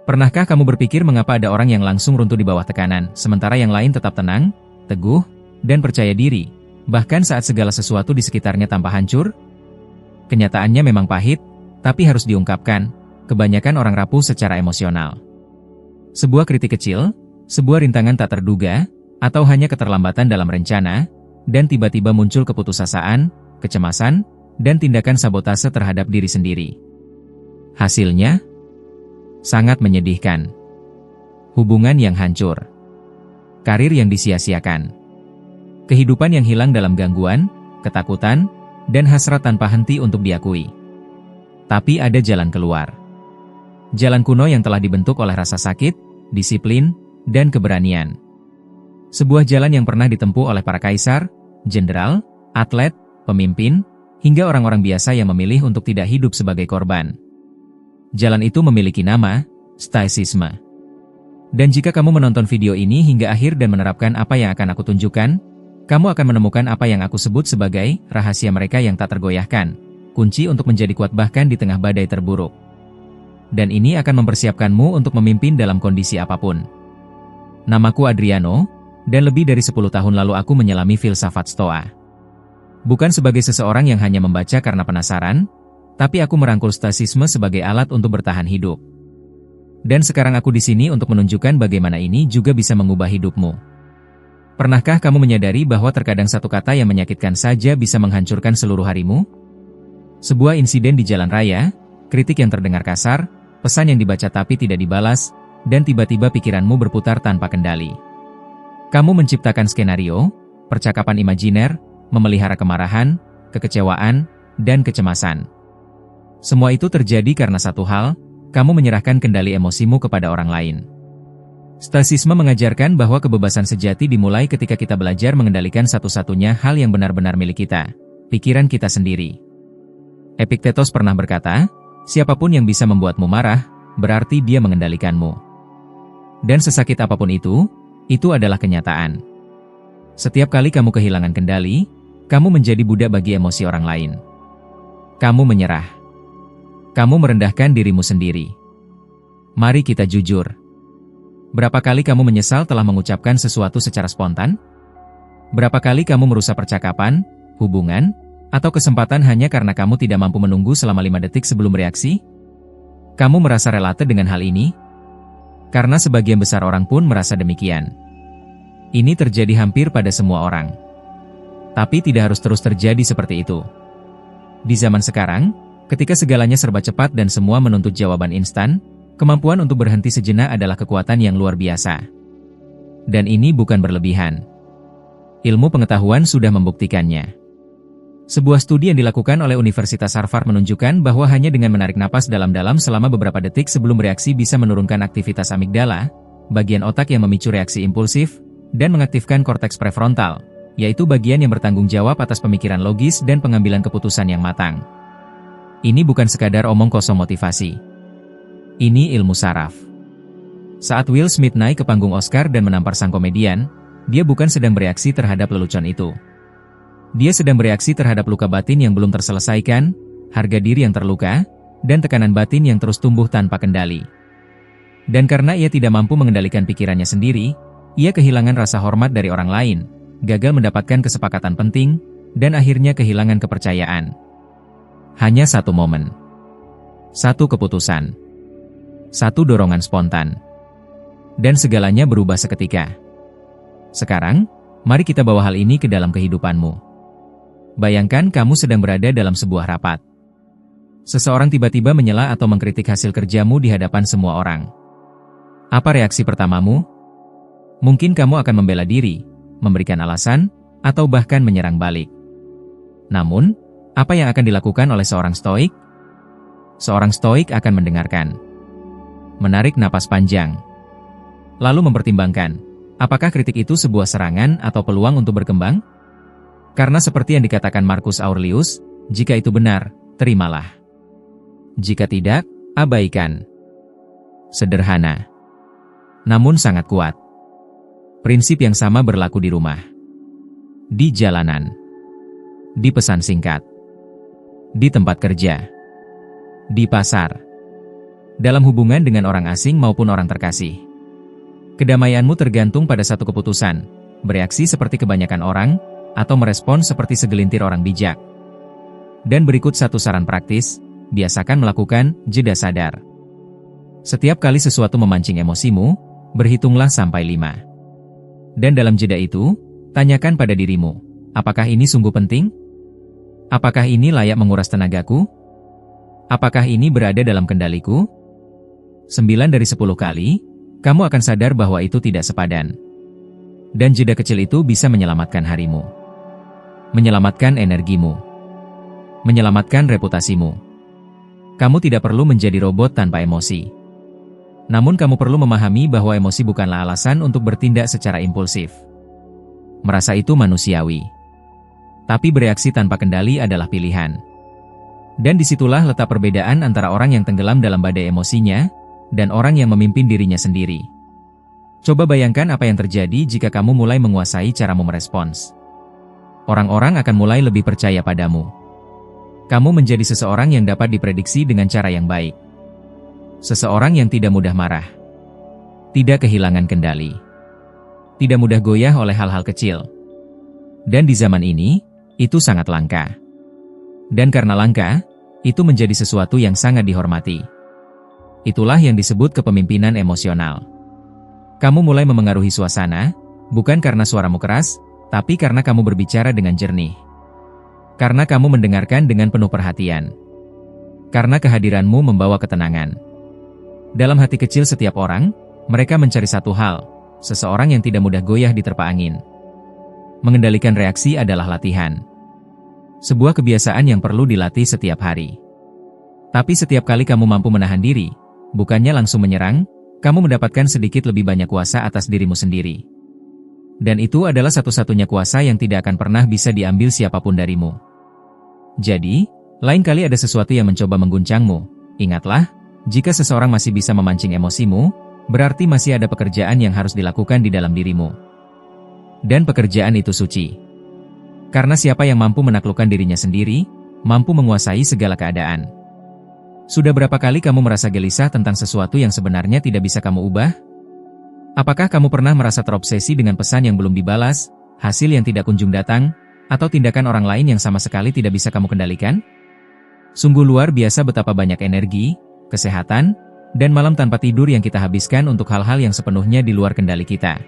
Pernahkah kamu berpikir mengapa ada orang yang langsung runtuh di bawah tekanan, sementara yang lain tetap tenang, teguh, dan percaya diri, bahkan saat segala sesuatu di sekitarnya tampak hancur? Kenyataannya memang pahit, tapi harus diungkapkan, kebanyakan orang rapuh secara emosional. Sebuah kritik kecil, sebuah rintangan tak terduga, atau hanya keterlambatan dalam rencana, dan tiba-tiba muncul keputusasaan, kecemasan, dan tindakan sabotase terhadap diri sendiri. Hasilnya sangat menyedihkan. Hubungan yang hancur, karir yang disia-siakan, kehidupan yang hilang dalam gangguan, ketakutan, dan hasrat tanpa henti untuk diakui. Tapi ada jalan keluar. Jalan kuno yang telah dibentuk oleh rasa sakit, disiplin, dan keberanian. Sebuah jalan yang pernah ditempuh oleh para kaisar, jenderal, atlet, pemimpin, hingga orang-orang biasa yang memilih untuk tidak hidup sebagai korban. Jalan itu memiliki nama, Stoicisme. Dan jika kamu menonton video ini hingga akhir dan menerapkan apa yang akan aku tunjukkan, kamu akan menemukan apa yang aku sebut sebagai rahasia mereka yang tak tergoyahkan, kunci untuk menjadi kuat bahkan di tengah badai terburuk. Dan ini akan mempersiapkanmu untuk memimpin dalam kondisi apapun. Namaku Adriano, dan lebih dari 10 tahun lalu aku menyelami filsafat Stoa. Bukan sebagai seseorang yang hanya membaca karena penasaran, tapi aku merangkul Stoicisme sebagai alat untuk bertahan hidup. Dan sekarang aku di sini untuk menunjukkan bagaimana ini juga bisa mengubah hidupmu. Pernahkah kamu menyadari bahwa terkadang satu kata yang menyakitkan saja bisa menghancurkan seluruh harimu? Sebuah insiden di jalan raya, kritik yang terdengar kasar, pesan yang dibaca tapi tidak dibalas, dan tiba-tiba pikiranmu berputar tanpa kendali. Kamu menciptakan skenario, percakapan imajiner, memelihara kemarahan, kekecewaan, dan kecemasan. Semua itu terjadi karena satu hal, kamu menyerahkan kendali emosimu kepada orang lain. Stoicisme mengajarkan bahwa kebebasan sejati dimulai ketika kita belajar mengendalikan satu-satunya hal yang benar-benar milik kita, pikiran kita sendiri. Epictetus pernah berkata, siapapun yang bisa membuatmu marah, berarti dia mengendalikanmu. Dan sesakit apapun itu adalah kenyataan. Setiap kali kamu kehilangan kendali, kamu menjadi budak bagi emosi orang lain. Kamu menyerah. Kamu merendahkan dirimu sendiri. Mari kita jujur. Berapa kali kamu menyesal telah mengucapkan sesuatu secara spontan? Berapa kali kamu merusak percakapan, hubungan, atau kesempatan hanya karena kamu tidak mampu menunggu selama 5 detik sebelum reaksi? Kamu merasa relate dengan hal ini? Karena sebagian besar orang pun merasa demikian. Ini terjadi hampir pada semua orang. Tapi tidak harus terus terjadi seperti itu. Di zaman sekarang, ketika segalanya serba cepat dan semua menuntut jawaban instan, kemampuan untuk berhenti sejenak adalah kekuatan yang luar biasa. Dan ini bukan berlebihan. Ilmu pengetahuan sudah membuktikannya. Sebuah studi yang dilakukan oleh Universitas Harvard menunjukkan bahwa hanya dengan menarik napas dalam-dalam selama beberapa detik sebelum reaksi bisa menurunkan aktivitas amigdala, bagian otak yang memicu reaksi impulsif, dan mengaktifkan korteks prefrontal, yaitu bagian yang bertanggung jawab atas pemikiran logis dan pengambilan keputusan yang matang. Ini bukan sekadar omong kosong motivasi. Ini ilmu saraf. Saat Will Smith naik ke panggung Oscar dan menampar sang komedian, dia bukan sedang bereaksi terhadap lelucon itu. Dia sedang bereaksi terhadap luka batin yang belum terselesaikan, harga diri yang terluka, dan tekanan batin yang terus tumbuh tanpa kendali. Dan karena ia tidak mampu mengendalikan pikirannya sendiri, ia kehilangan rasa hormat dari orang lain, gagal mendapatkan kesepakatan penting, dan akhirnya kehilangan kepercayaan. Hanya satu momen. Satu keputusan. Satu dorongan spontan. Dan segalanya berubah seketika. Sekarang, mari kita bawa hal ini ke dalam kehidupanmu. Bayangkan kamu sedang berada dalam sebuah rapat. Seseorang tiba-tiba menyela atau mengkritik hasil kerjamu di hadapan semua orang. Apa reaksi pertamamu? Mungkin kamu akan membela diri, memberikan alasan, atau bahkan menyerang balik. Namun, apa yang akan dilakukan oleh seorang stoik? Seorang stoik akan mendengarkan. Menarik napas panjang. Lalu mempertimbangkan, apakah kritik itu sebuah serangan atau peluang untuk berkembang? Karena seperti yang dikatakan Marcus Aurelius, jika itu benar, terimalah. Jika tidak, abaikan. Sederhana. Namun sangat kuat. Prinsip yang sama berlaku di rumah. Di jalanan. Di pesan singkat. Di tempat kerja. Di pasar. dalam hubungan dengan orang asing maupun orang terkasih. Kedamaianmu tergantung pada satu keputusan, bereaksi seperti kebanyakan orang, atau merespons seperti segelintir orang bijak. Dan berikut satu saran praktis, biasakan melakukan jeda sadar. Setiap kali sesuatu memancing emosimu, berhitunglah sampai 5. Dan dalam jeda itu, tanyakan pada dirimu, apakah ini sungguh penting? Apakah ini layak menguras tenagaku? Apakah ini berada dalam kendaliku? 9 dari 10 kali, kamu akan sadar bahwa itu tidak sepadan. Dan jeda kecil itu bisa menyelamatkan harimu. Menyelamatkan energimu. Menyelamatkan reputasimu. Kamu tidak perlu menjadi robot tanpa emosi. Namun kamu perlu memahami bahwa emosi bukanlah alasan untuk bertindak secara impulsif. Merasa itu manusiawi. Tapi bereaksi tanpa kendali adalah pilihan. Dan disitulah letak perbedaan antara orang yang tenggelam dalam badai emosinya, dan orang yang memimpin dirinya sendiri. Coba bayangkan apa yang terjadi jika kamu mulai menguasai caramu merespons. Orang-orang akan mulai lebih percaya padamu. Kamu menjadi seseorang yang dapat diprediksi dengan cara yang baik. Seseorang yang tidak mudah marah. Tidak kehilangan kendali. Tidak mudah goyah oleh hal-hal kecil. Dan di zaman ini, itu sangat langka. Dan karena langka, itu menjadi sesuatu yang sangat dihormati. Itulah yang disebut kepemimpinan emosional. Kamu mulai memengaruhi suasana, bukan karena suaramu keras, tapi karena kamu berbicara dengan jernih. Karena kamu mendengarkan dengan penuh perhatian. Karena kehadiranmu membawa ketenangan. Dalam hati kecil setiap orang, mereka mencari satu hal, seseorang yang tidak mudah goyah diterpa angin. Mengendalikan reaksi adalah latihan. Sebuah kebiasaan yang perlu dilatih setiap hari. Tapi setiap kali kamu mampu menahan diri, bukannya langsung menyerang, kamu mendapatkan sedikit lebih banyak kuasa atas dirimu sendiri. Dan itu adalah satu-satunya kuasa yang tidak akan pernah bisa diambil siapapun darimu. Jadi, lain kali ada sesuatu yang mencoba mengguncangmu, ingatlah, jika seseorang masih bisa memancing emosimu, berarti masih ada pekerjaan yang harus dilakukan di dalam dirimu. Dan pekerjaan itu suci. Karena siapa yang mampu menaklukkan dirinya sendiri, mampu menguasai segala keadaan. Sudah berapa kali kamu merasa gelisah tentang sesuatu yang sebenarnya tidak bisa kamu ubah? Apakah kamu pernah merasa terobsesi dengan pesan yang belum dibalas, hasil yang tidak kunjung datang, atau tindakan orang lain yang sama sekali tidak bisa kamu kendalikan? Sungguh luar biasa betapa banyak energi, kesehatan, dan malam tanpa tidur yang kita habiskan untuk hal-hal yang sepenuhnya di luar kendali kita.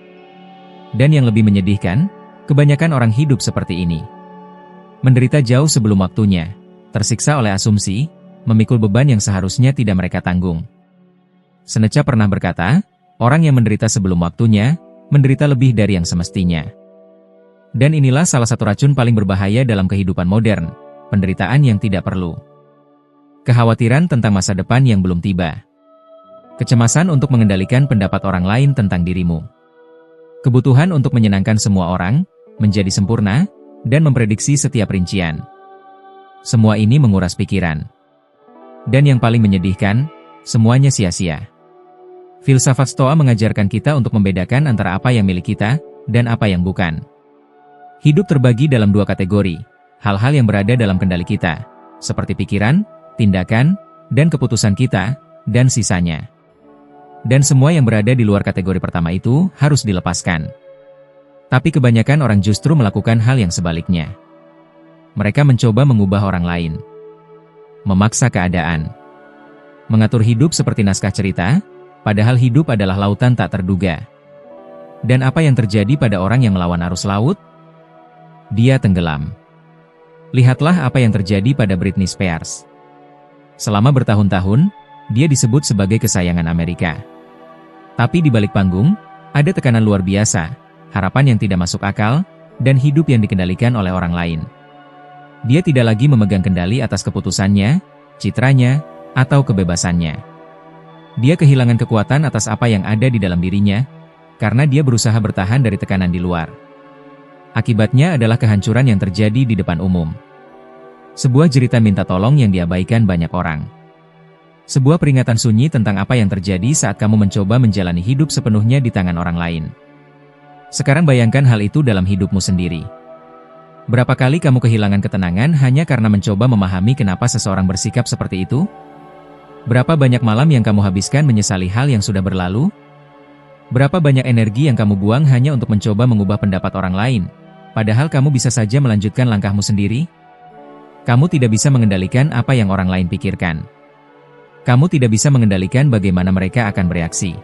Dan yang lebih menyedihkan, kebanyakan orang hidup seperti ini. Menderita jauh sebelum waktunya, tersiksa oleh asumsi, memikul beban yang seharusnya tidak mereka tanggung. Seneca pernah berkata, orang yang menderita sebelum waktunya, menderita lebih dari yang semestinya. Dan inilah salah satu racun paling berbahaya dalam kehidupan modern, penderitaan yang tidak perlu. Kekhawatiran tentang masa depan yang belum tiba. Kecemasan untuk mengendalikan pendapat orang lain tentang dirimu. Kebutuhan untuk menyenangkan semua orang, menjadi sempurna, dan memprediksi setiap rincian. Semua ini menguras pikiran. Dan yang paling menyedihkan, semuanya sia-sia. Filsafat Stoa mengajarkan kita untuk membedakan antara apa yang milik kita, dan apa yang bukan. Hidup terbagi dalam dua kategori, hal-hal yang berada dalam kendali kita, seperti pikiran, tindakan, dan keputusan kita, dan sisanya. Dan semua yang berada di luar kategori pertama itu harus dilepaskan. Tapi kebanyakan orang justru melakukan hal yang sebaliknya. Mereka mencoba mengubah orang lain. Memaksa keadaan. Mengatur hidup seperti naskah cerita, padahal hidup adalah lautan tak terduga. Dan apa yang terjadi pada orang yang melawan arus laut? Dia tenggelam. Lihatlah apa yang terjadi pada Britney Spears. Selama bertahun-tahun, dia disebut sebagai kesayangan Amerika. Tapi di balik panggung, ada tekanan luar biasa, harapan yang tidak masuk akal, dan hidup yang dikendalikan oleh orang lain. Dia tidak lagi memegang kendali atas keputusannya, citranya, atau kebebasannya. Dia kehilangan kekuatan atas apa yang ada di dalam dirinya, karena dia berusaha bertahan dari tekanan di luar. Akibatnya adalah kehancuran yang terjadi di depan umum. Sebuah jeritan minta tolong yang diabaikan banyak orang. Sebuah peringatan sunyi tentang apa yang terjadi saat kamu mencoba menjalani hidup sepenuhnya di tangan orang lain. Sekarang bayangkan hal itu dalam hidupmu sendiri. Berapa kali kamu kehilangan ketenangan hanya karena mencoba memahami kenapa seseorang bersikap seperti itu? Berapa banyak malam yang kamu habiskan menyesali hal yang sudah berlalu? Berapa banyak energi yang kamu buang hanya untuk mencoba mengubah pendapat orang lain, padahal kamu bisa saja melanjutkan langkahmu sendiri? Kamu tidak bisa mengendalikan apa yang orang lain pikirkan. Kamu tidak bisa mengendalikan bagaimana mereka akan bereaksi.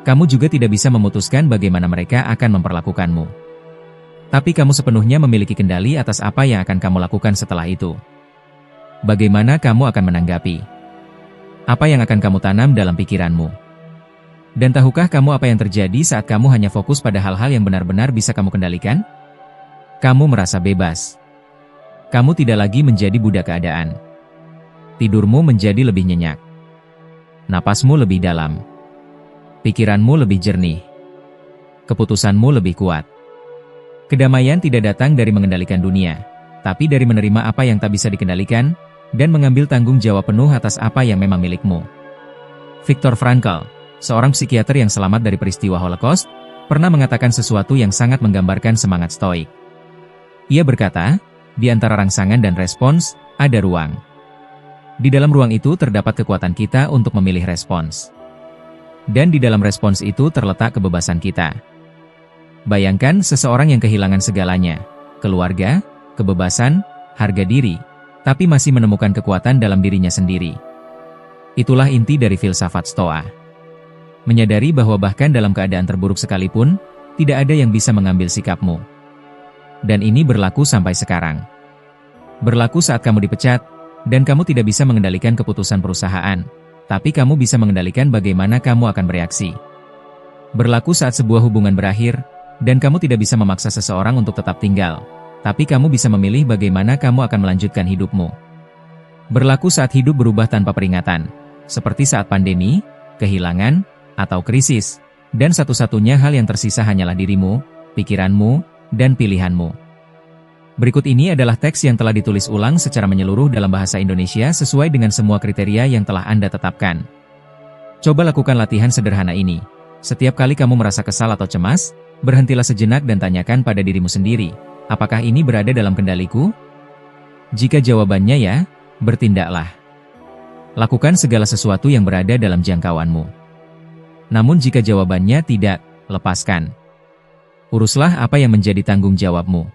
Kamu juga tidak bisa memutuskan bagaimana mereka akan memperlakukanmu. Tapi kamu sepenuhnya memiliki kendali atas apa yang akan kamu lakukan setelah itu. Bagaimana kamu akan menanggapi? Apa yang akan kamu tanam dalam pikiranmu? Dan tahukah kamu apa yang terjadi saat kamu hanya fokus pada hal-hal yang benar-benar bisa kamu kendalikan? Kamu merasa bebas. Kamu tidak lagi menjadi budak keadaan. Tidurmu menjadi lebih nyenyak. Napasmu lebih dalam. Pikiranmu lebih jernih. Keputusanmu lebih kuat. Kedamaian tidak datang dari mengendalikan dunia, tapi dari menerima apa yang tak bisa dikendalikan, dan mengambil tanggung jawab penuh atas apa yang memang milikmu. Viktor Frankl, seorang psikiater yang selamat dari peristiwa Holocaust, pernah mengatakan sesuatu yang sangat menggambarkan semangat stoik. Ia berkata, di antara rangsangan dan respons, ada ruang. Di dalam ruang itu terdapat kekuatan kita untuk memilih respons. Dan di dalam respons itu terletak kebebasan kita. Bayangkan seseorang yang kehilangan segalanya, keluarga, kebebasan, harga diri, tapi masih menemukan kekuatan dalam dirinya sendiri. Itulah inti dari filsafat Stoa. Menyadari bahwa bahkan dalam keadaan terburuk sekalipun, tidak ada yang bisa mengambil sikapmu. Dan ini berlaku sampai sekarang. Berlaku saat kamu dipecat, dan kamu tidak bisa mengendalikan keputusan perusahaan, tapi kamu bisa mengendalikan bagaimana kamu akan bereaksi. Berlaku saat sebuah hubungan berakhir, dan kamu tidak bisa memaksa seseorang untuk tetap tinggal, tapi kamu bisa memilih bagaimana kamu akan melanjutkan hidupmu. Berlaku saat hidup berubah tanpa peringatan, seperti saat pandemi, kehilangan, atau krisis, dan satu-satunya hal yang tersisa hanyalah dirimu, pikiranmu, dan pilihanmu. Berikut ini adalah teks yang telah ditulis ulang secara menyeluruh dalam bahasa Indonesia sesuai dengan semua kriteria yang telah Anda tetapkan. Coba lakukan latihan sederhana ini. Setiap kali kamu merasa kesal atau cemas, berhentilah sejenak dan tanyakan pada dirimu sendiri, apakah ini berada dalam kendaliku? Jika jawabannya ya, bertindaklah. Lakukan segala sesuatu yang berada dalam jangkauanmu. Namun jika jawabannya tidak, lepaskan. Uruslah apa yang menjadi tanggung jawabmu.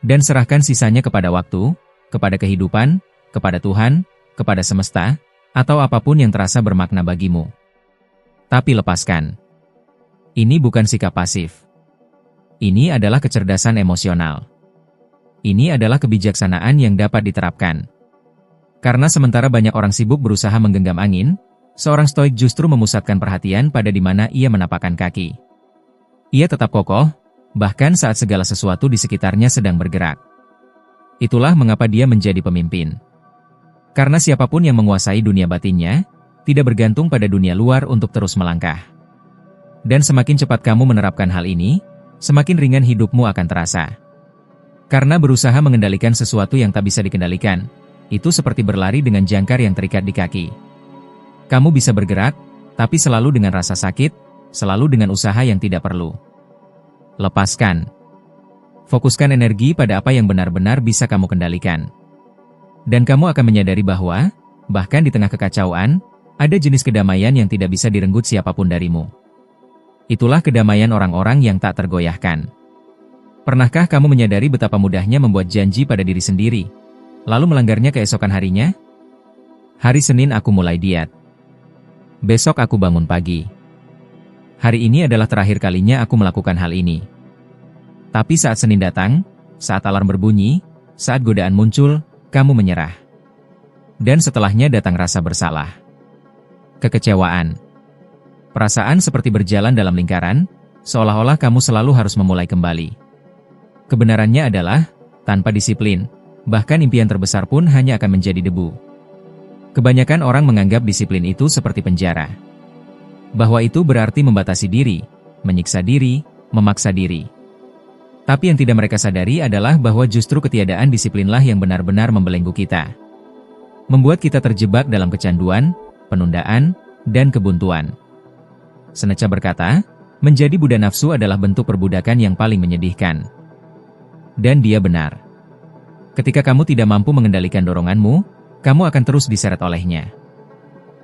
Dan serahkan sisanya kepada waktu, kepada kehidupan, kepada Tuhan, kepada semesta, atau apapun yang terasa bermakna bagimu. Tapi lepaskan. Ini bukan sikap pasif. Ini adalah kecerdasan emosional. Ini adalah kebijaksanaan yang dapat diterapkan. Karena sementara banyak orang sibuk berusaha menggenggam angin, seorang stoik justru memusatkan perhatian pada di mana ia menapakkan kaki. Ia tetap kokoh, bahkan saat segala sesuatu di sekitarnya sedang bergerak. Itulah mengapa dia menjadi pemimpin. Karena siapapun yang menguasai dunia batinnya, tidak bergantung pada dunia luar untuk terus melangkah. Dan semakin cepat kamu menerapkan hal ini, semakin ringan hidupmu akan terasa. Karena berusaha mengendalikan sesuatu yang tak bisa dikendalikan, itu seperti berlari dengan jangkar yang terikat di kaki. Kamu bisa bergerak, tapi selalu dengan rasa sakit, selalu dengan usaha yang tidak perlu. Lepaskan. Fokuskan energi pada apa yang benar-benar bisa kamu kendalikan. Dan kamu akan menyadari bahwa, bahkan di tengah kekacauan, ada jenis kedamaian yang tidak bisa direnggut siapapun darimu. Itulah kedamaian orang-orang yang tak tergoyahkan. Pernahkah kamu menyadari betapa mudahnya membuat janji pada diri sendiri, lalu melanggarnya keesokan harinya? Hari Senin aku mulai diet. Besok aku bangun pagi. Hari ini adalah terakhir kalinya aku melakukan hal ini. Tapi saat Senin datang, saat alarm berbunyi, saat godaan muncul, kamu menyerah. Dan setelahnya datang rasa bersalah. Kekecewaan. Perasaan seperti berjalan dalam lingkaran, seolah-olah kamu selalu harus memulai kembali. Kebenarannya adalah, tanpa disiplin, bahkan impian terbesar pun hanya akan menjadi debu. Kebanyakan orang menganggap disiplin itu seperti penjara. Bahwa itu berarti membatasi diri, menyiksa diri, memaksa diri. Tapi yang tidak mereka sadari adalah bahwa justru ketiadaan disiplinlah yang benar-benar membelenggu kita. Membuat kita terjebak dalam kecanduan, penundaan, dan kebuntuan. Seneca berkata, menjadi budak nafsu adalah bentuk perbudakan yang paling menyedihkan. Dan dia benar. Ketika kamu tidak mampu mengendalikan doronganmu, kamu akan terus diseret olehnya.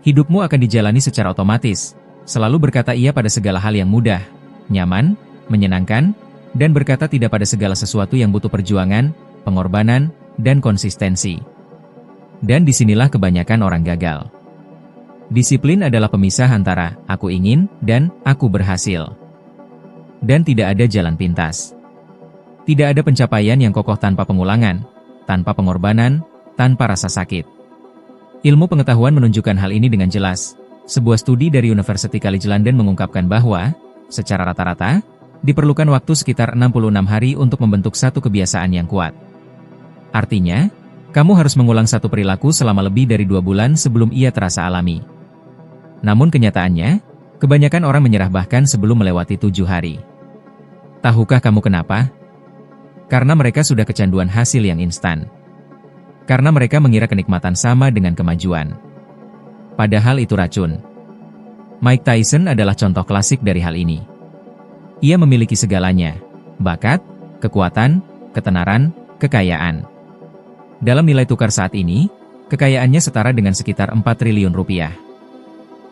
Hidupmu akan dijalani secara otomatis, selalu berkata iya pada segala hal yang mudah, nyaman, menyenangkan, dan berkata tidak pada segala sesuatu yang butuh perjuangan, pengorbanan, dan konsistensi. Dan disinilah kebanyakan orang gagal. Disiplin adalah pemisah antara aku ingin dan aku berhasil. Dan tidak ada jalan pintas. Tidak ada pencapaian yang kokoh tanpa pengulangan, tanpa pengorbanan, tanpa rasa sakit. Ilmu pengetahuan menunjukkan hal ini dengan jelas. Sebuah studi dari University College London mengungkapkan bahwa, secara rata-rata, diperlukan waktu sekitar 66 hari untuk membentuk satu kebiasaan yang kuat. Artinya, kamu harus mengulang satu perilaku selama lebih dari 2 bulan sebelum ia terasa alami. Namun kenyataannya, kebanyakan orang menyerah bahkan sebelum melewati 7 hari. Tahukah kamu kenapa? Karena mereka sudah kecanduan hasil yang instan. Karena mereka mengira kenikmatan sama dengan kemajuan. Padahal itu racun. Mike Tyson adalah contoh klasik dari hal ini. Ia memiliki segalanya, bakat, kekuatan, ketenaran, kekayaan. Dalam nilai tukar saat ini, kekayaannya setara dengan sekitar 4 triliun rupiah.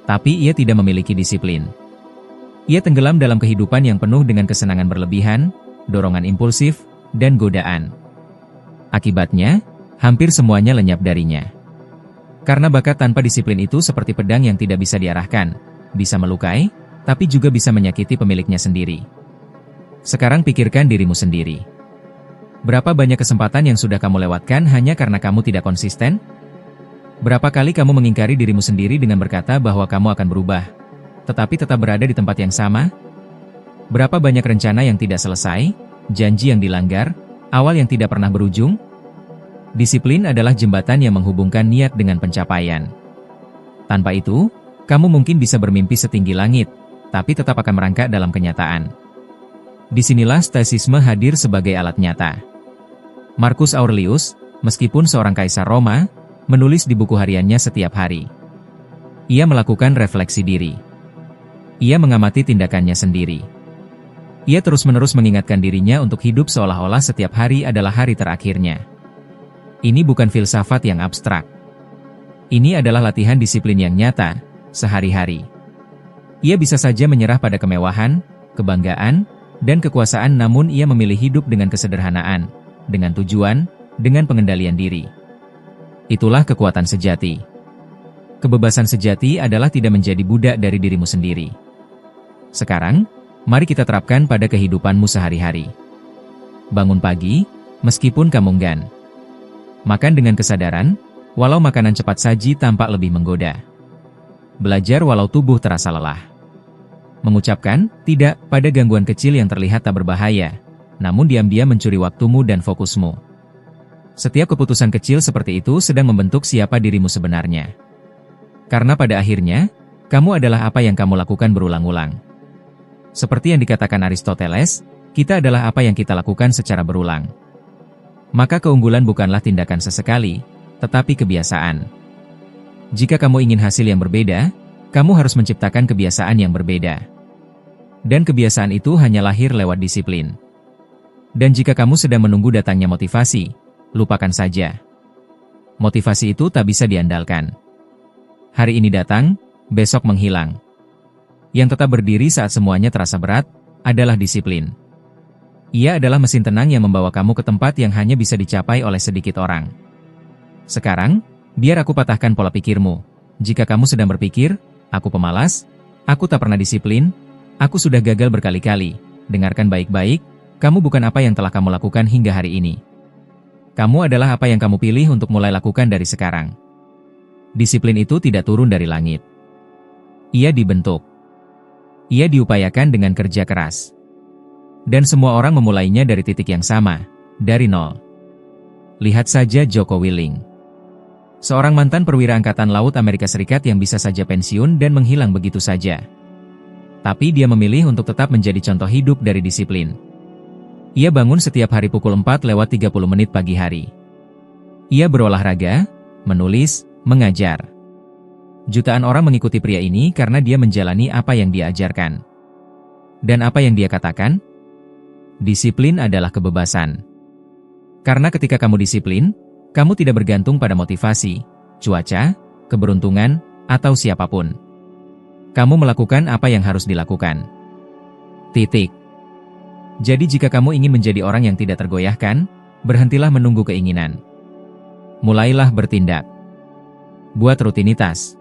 Tapi ia tidak memiliki disiplin. Ia tenggelam dalam kehidupan yang penuh dengan kesenangan berlebihan, dorongan impulsif, dan godaan. Akibatnya, hampir semuanya lenyap darinya. Karena bakat tanpa disiplin itu seperti pedang yang tidak bisa diarahkan, bisa melukai, tapi juga bisa menyakiti pemiliknya sendiri. Sekarang pikirkan dirimu sendiri. Berapa banyak kesempatan yang sudah kamu lewatkan hanya karena kamu tidak konsisten? Berapa kali kamu mengingkari dirimu sendiri dengan berkata bahwa kamu akan berubah, tetapi tetap berada di tempat yang sama? Berapa banyak rencana yang tidak selesai, janji yang dilanggar, awal yang tidak pernah berujung? Disiplin adalah jembatan yang menghubungkan niat dengan pencapaian. Tanpa itu, kamu mungkin bisa bermimpi setinggi langit, tapi tetap akan merangkak dalam kenyataan. Disinilah stoicisme hadir sebagai alat nyata. Marcus Aurelius, meskipun seorang kaisar Roma, menulis di buku hariannya setiap hari. Ia melakukan refleksi diri. Ia mengamati tindakannya sendiri. Ia terus-menerus mengingatkan dirinya untuk hidup seolah-olah setiap hari adalah hari terakhirnya. Ini bukan filsafat yang abstrak. Ini adalah latihan disiplin yang nyata, sehari-hari. Ia bisa saja menyerah pada kemewahan, kebanggaan, dan kekuasaan, namun ia memilih hidup dengan kesederhanaan, dengan tujuan, dengan pengendalian diri. Itulah kekuatan sejati. Kebebasan sejati adalah tidak menjadi budak dari dirimu sendiri. Sekarang, mari kita terapkan pada kehidupanmu sehari-hari. Bangun pagi, meskipun kamu enggan. Makan dengan kesadaran, walau makanan cepat saji tampak lebih menggoda. Belajar walau tubuh terasa lelah. Mengucapkan tidak pada gangguan kecil yang terlihat tak berbahaya, namun diam-diam mencuri waktumu dan fokusmu. Setiap keputusan kecil seperti itu sedang membentuk siapa dirimu sebenarnya. Karena pada akhirnya, kamu adalah apa yang kamu lakukan berulang-ulang. Seperti yang dikatakan Aristoteles, kita adalah apa yang kita lakukan secara berulang. Maka keunggulan bukanlah tindakan sesekali, tetapi kebiasaan. Jika kamu ingin hasil yang berbeda, kamu harus menciptakan kebiasaan yang berbeda. Dan kebiasaan itu hanya lahir lewat disiplin. Dan jika kamu sedang menunggu datangnya motivasi, lupakan saja. Motivasi itu tak bisa diandalkan. Hari ini datang, besok menghilang. Yang tetap berdiri saat semuanya terasa berat, adalah disiplin. Ia adalah mesin tenang yang membawa kamu ke tempat yang hanya bisa dicapai oleh sedikit orang. Sekarang, biar aku patahkan pola pikirmu. Jika kamu sedang berpikir, aku pemalas, aku tak pernah disiplin, aku sudah gagal berkali-kali, dengarkan baik-baik, kamu bukan apa yang telah kamu lakukan hingga hari ini. Kamu adalah apa yang kamu pilih untuk mulai lakukan dari sekarang. Disiplin itu tidak turun dari langit. Ia dibentuk. Ia diupayakan dengan kerja keras. Dan semua orang memulainya dari titik yang sama, dari nol. Lihat saja Joko Willing. Seorang mantan perwira Angkatan Laut Amerika Serikat yang bisa saja pensiun dan menghilang begitu saja. Tapi dia memilih untuk tetap menjadi contoh hidup dari disiplin. Ia bangun setiap hari pukul 4:30 pagi hari. Ia berolahraga, menulis, mengajar. Jutaan orang mengikuti pria ini karena dia menjalani apa yang dia ajarkan. Dan apa yang dia katakan? Disiplin adalah kebebasan. Karena ketika kamu disiplin, kamu tidak bergantung pada motivasi, cuaca, keberuntungan, atau siapapun. Kamu melakukan apa yang harus dilakukan. Titik. Jadi jika kamu ingin menjadi orang yang tidak tergoyahkan, berhentilah menunggu keinginan. Mulailah bertindak. Buat rutinitas.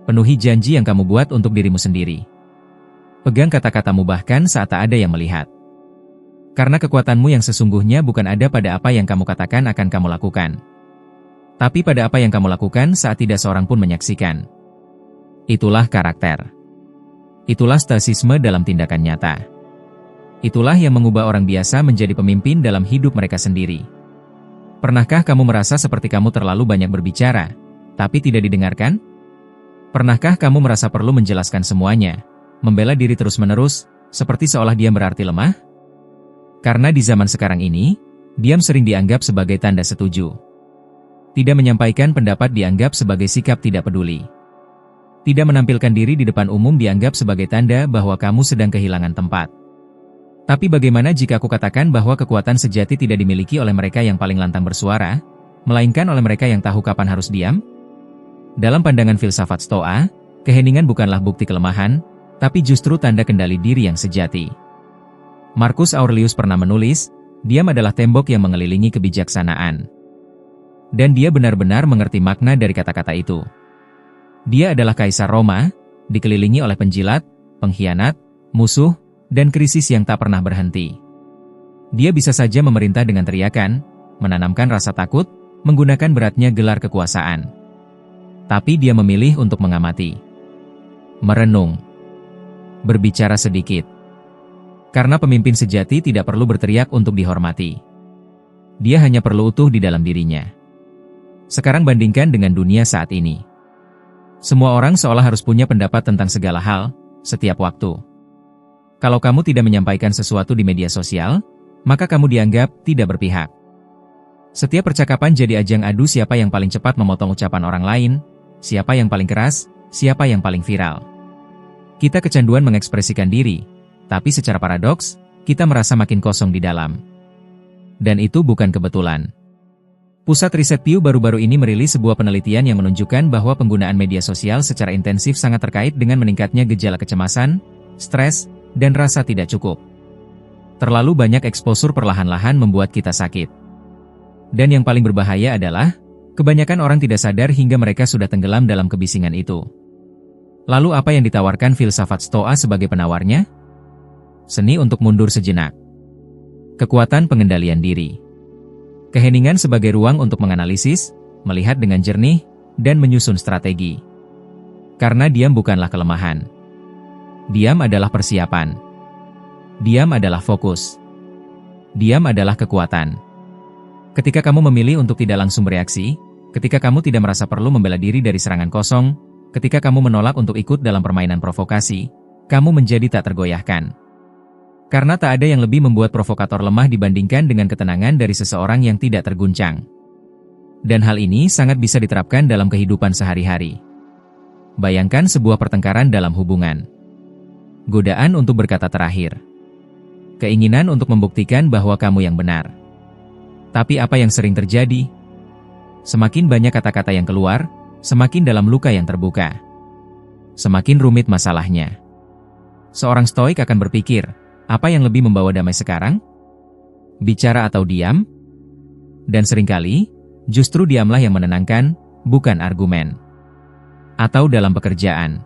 Penuhi janji yang kamu buat untuk dirimu sendiri. Pegang kata-katamu bahkan saat tak ada yang melihat. Karena kekuatanmu yang sesungguhnya bukan ada pada apa yang kamu katakan akan kamu lakukan, tapi pada apa yang kamu lakukan saat tidak seorang pun menyaksikan. Itulah karakter. Itulah stoicisme dalam tindakan nyata. Itulah yang mengubah orang biasa menjadi pemimpin dalam hidup mereka sendiri. Pernahkah kamu merasa seperti kamu terlalu banyak berbicara, tapi tidak didengarkan? Pernahkah kamu merasa perlu menjelaskan semuanya, membela diri terus-menerus, seperti seolah diam berarti lemah? Karena di zaman sekarang ini, diam sering dianggap sebagai tanda setuju. Tidak menyampaikan pendapat dianggap sebagai sikap tidak peduli. Tidak menampilkan diri di depan umum dianggap sebagai tanda bahwa kamu sedang kehilangan tempat. Tapi bagaimana jika aku katakan bahwa kekuatan sejati tidak dimiliki oleh mereka yang paling lantang bersuara, melainkan oleh mereka yang tahu kapan harus diam? Dalam pandangan filsafat Stoa, keheningan bukanlah bukti kelemahan, tapi justru tanda kendali diri yang sejati. Marcus Aurelius pernah menulis, diam adalah tembok yang mengelilingi kebijaksanaan. Dan dia benar-benar mengerti makna dari kata-kata itu. Dia adalah kaisar Roma, dikelilingi oleh penjilat, pengkhianat, musuh, dan krisis yang tak pernah berhenti. Dia bisa saja memerintah dengan teriakan, menanamkan rasa takut, menggunakan beratnya gelar kekuasaan. Tapi dia memilih untuk mengamati, merenung, berbicara sedikit. Karena pemimpin sejati tidak perlu berteriak untuk dihormati. Dia hanya perlu utuh di dalam dirinya. Sekarang bandingkan dengan dunia saat ini. Semua orang seolah harus punya pendapat tentang segala hal, setiap waktu. Kalau kamu tidak menyampaikan sesuatu di media sosial, maka kamu dianggap tidak berpihak. Setiap percakapan jadi ajang adu siapa yang paling cepat memotong ucapan orang lain, siapa yang paling keras, siapa yang paling viral. Kita kecanduan mengekspresikan diri, tapi secara paradoks, kita merasa makin kosong di dalam. Dan itu bukan kebetulan. Pusat Riset Pew baru-baru ini merilis sebuah penelitian yang menunjukkan bahwa penggunaan media sosial secara intensif sangat terkait dengan meningkatnya gejala kecemasan, stres, dan rasa tidak cukup. Terlalu banyak eksposur perlahan-lahan membuat kita sakit. Dan yang paling berbahaya adalah, kebanyakan orang tidak sadar hingga mereka sudah tenggelam dalam kebisingan itu. Lalu apa yang ditawarkan filsafat Stoa sebagai penawarnya? Seni untuk mundur sejenak. Kekuatan pengendalian diri. Keheningan sebagai ruang untuk menganalisis, melihat dengan jernih, dan menyusun strategi. Karena diam bukanlah kelemahan. Diam adalah persiapan. Diam adalah fokus. Diam adalah kekuatan. Ketika kamu memilih untuk tidak langsung bereaksi, ketika kamu tidak merasa perlu membela diri dari serangan kosong, ketika kamu menolak untuk ikut dalam permainan provokasi, kamu menjadi tak tergoyahkan. Karena tak ada yang lebih membuat provokator lemah dibandingkan dengan ketenangan dari seseorang yang tidak terguncang. Dan hal ini sangat bisa diterapkan dalam kehidupan sehari-hari. Bayangkan sebuah pertengkaran dalam hubungan. Godaan untuk berkata terakhir. Keinginan untuk membuktikan bahwa kamu yang benar. Tapi apa yang sering terjadi? Semakin banyak kata-kata yang keluar, semakin dalam luka yang terbuka. Semakin rumit masalahnya. Seorang stoik akan berpikir, apa yang lebih membawa damai sekarang? Bicara atau diam? Dan seringkali, justru diamlah yang menenangkan, bukan argumen. Atau dalam pekerjaan.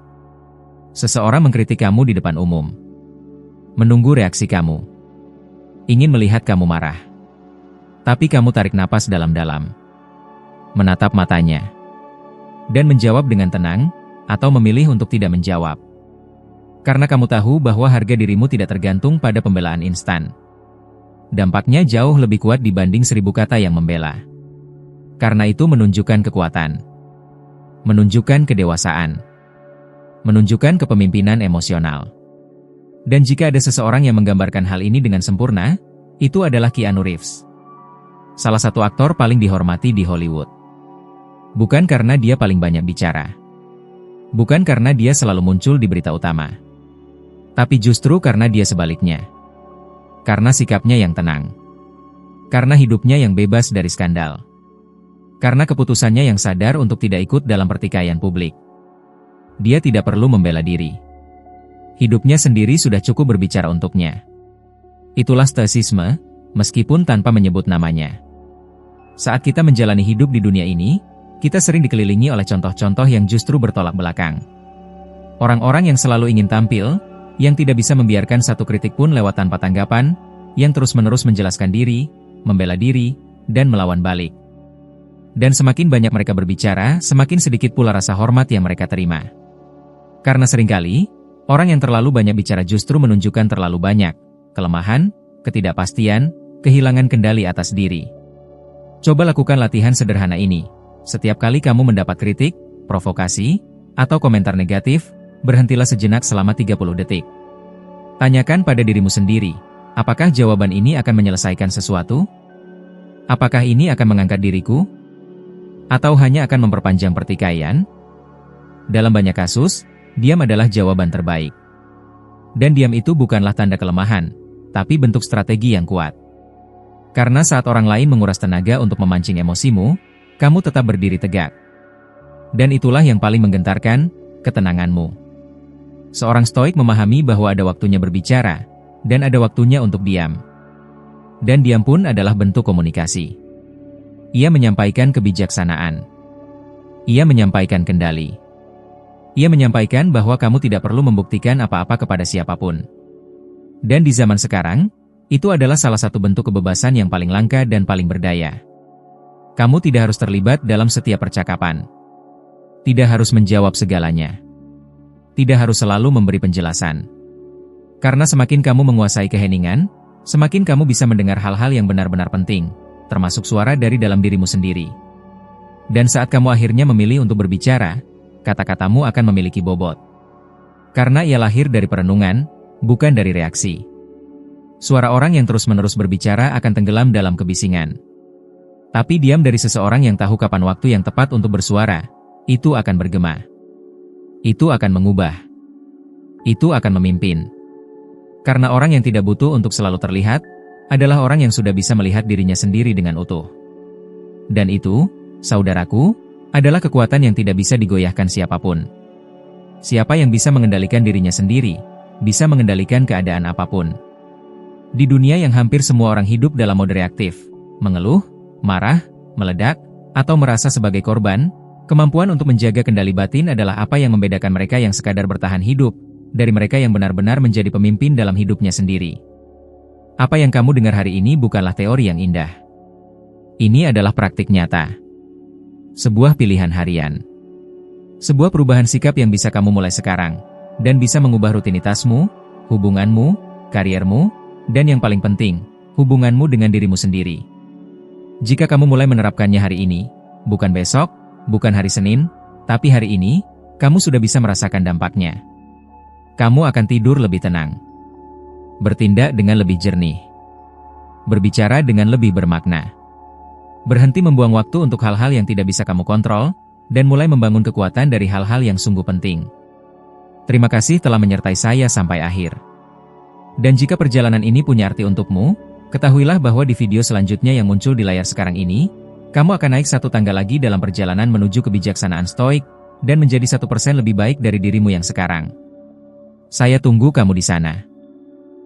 Seseorang mengkritik kamu di depan umum. Menunggu reaksi kamu. Ingin melihat kamu marah. Tapi kamu tarik napas dalam-dalam. Menatap matanya. Dan menjawab dengan tenang, atau memilih untuk tidak menjawab. Karena kamu tahu bahwa harga dirimu tidak tergantung pada pembelaan instan. Dampaknya jauh lebih kuat dibanding 1000 kata yang membela. Karena itu menunjukkan kekuatan. Menunjukkan kedewasaan. Menunjukkan kepemimpinan emosional. Dan jika ada seseorang yang menggambarkan hal ini dengan sempurna, itu adalah Keanu Reeves. Salah satu aktor paling dihormati di Hollywood. Bukan karena dia paling banyak bicara. Bukan karena dia selalu muncul di berita utama. Tapi justru karena dia sebaliknya. Karena sikapnya yang tenang. Karena hidupnya yang bebas dari skandal. Karena keputusannya yang sadar untuk tidak ikut dalam pertikaian publik. Dia tidak perlu membela diri. Hidupnya sendiri sudah cukup berbicara untuknya. Itulah stoicisme, meskipun tanpa menyebut namanya. Saat kita menjalani hidup di dunia ini, kita sering dikelilingi oleh contoh-contoh yang justru bertolak belakang. Orang-orang yang selalu ingin tampil, yang tidak bisa membiarkan satu kritik pun lewat tanpa tanggapan, yang terus-menerus menjelaskan diri, membela diri, dan melawan balik. Dan semakin banyak mereka berbicara, semakin sedikit pula rasa hormat yang mereka terima. Karena seringkali, orang yang terlalu banyak bicara justru menunjukkan terlalu banyak kelemahan, ketidakpastian, kehilangan kendali atas diri. Coba lakukan latihan sederhana ini. Setiap kali kamu mendapat kritik, provokasi, atau komentar negatif, berhentilah sejenak selama 30 detik. Tanyakan pada dirimu sendiri, apakah jawaban ini akan menyelesaikan sesuatu? Apakah ini akan mengangkat diriku? Atau hanya akan memperpanjang pertikaian? Dalam banyak kasus, diam adalah jawaban terbaik. Dan diam itu bukanlah tanda kelemahan, tapi bentuk strategi yang kuat. Karena saat orang lain menguras tenaga untuk memancing emosimu, kamu tetap berdiri tegak. Dan itulah yang paling menggentarkan, ketenanganmu. Seorang stoik memahami bahwa ada waktunya berbicara, dan ada waktunya untuk diam. Dan diam pun adalah bentuk komunikasi. Ia menyampaikan kebijaksanaan. Ia menyampaikan kendali. Ia menyampaikan bahwa kamu tidak perlu membuktikan apa-apa kepada siapapun. Dan di zaman sekarang, itu adalah salah satu bentuk kebebasan yang paling langka dan paling berdaya. Kamu tidak harus terlibat dalam setiap percakapan. Tidak harus menjawab segalanya. Tidak harus selalu memberi penjelasan. Karena semakin kamu menguasai keheningan, semakin kamu bisa mendengar hal-hal yang benar-benar penting, termasuk suara dari dalam dirimu sendiri. Dan saat kamu akhirnya memilih untuk berbicara, kata-katamu akan memiliki bobot. Karena ia lahir dari perenungan, bukan dari reaksi. Suara orang yang terus-menerus berbicara akan tenggelam dalam kebisingan. Tapi diam dari seseorang yang tahu kapan waktu yang tepat untuk bersuara, itu akan bergema. Itu akan mengubah. Itu akan memimpin. Karena orang yang tidak butuh untuk selalu terlihat, adalah orang yang sudah bisa melihat dirinya sendiri dengan utuh. Dan itu, saudaraku, adalah kekuatan yang tidak bisa digoyahkan siapapun. Siapa yang bisa mengendalikan dirinya sendiri, bisa mengendalikan keadaan apapun. Di dunia yang hampir semua orang hidup dalam mode reaktif, mengeluh, marah, meledak, atau merasa sebagai korban, kemampuan untuk menjaga kendali batin adalah apa yang membedakan mereka yang sekadar bertahan hidup, dari mereka yang benar-benar menjadi pemimpin dalam hidupnya sendiri. Apa yang kamu dengar hari ini bukanlah teori yang indah. Ini adalah praktik nyata. Sebuah pilihan harian. Sebuah perubahan sikap yang bisa kamu mulai sekarang, dan bisa mengubah rutinitasmu, hubunganmu, kariermu, dan yang paling penting, hubunganmu dengan dirimu sendiri. Jika kamu mulai menerapkannya hari ini, bukan besok, bukan hari Senin, tapi hari ini, kamu sudah bisa merasakan dampaknya. Kamu akan tidur lebih tenang. Bertindak dengan lebih jernih. Berbicara dengan lebih bermakna. Berhenti membuang waktu untuk hal-hal yang tidak bisa kamu kontrol, dan mulai membangun kekuatan dari hal-hal yang sungguh penting. Terima kasih telah menyertai saya sampai akhir. Dan jika perjalanan ini punya arti untukmu, ketahuilah bahwa di video selanjutnya yang muncul di layar sekarang ini, kamu akan naik satu tangga lagi dalam perjalanan menuju kebijaksanaan stoik, dan menjadi 1% lebih baik dari dirimu yang sekarang. Saya tunggu kamu di sana.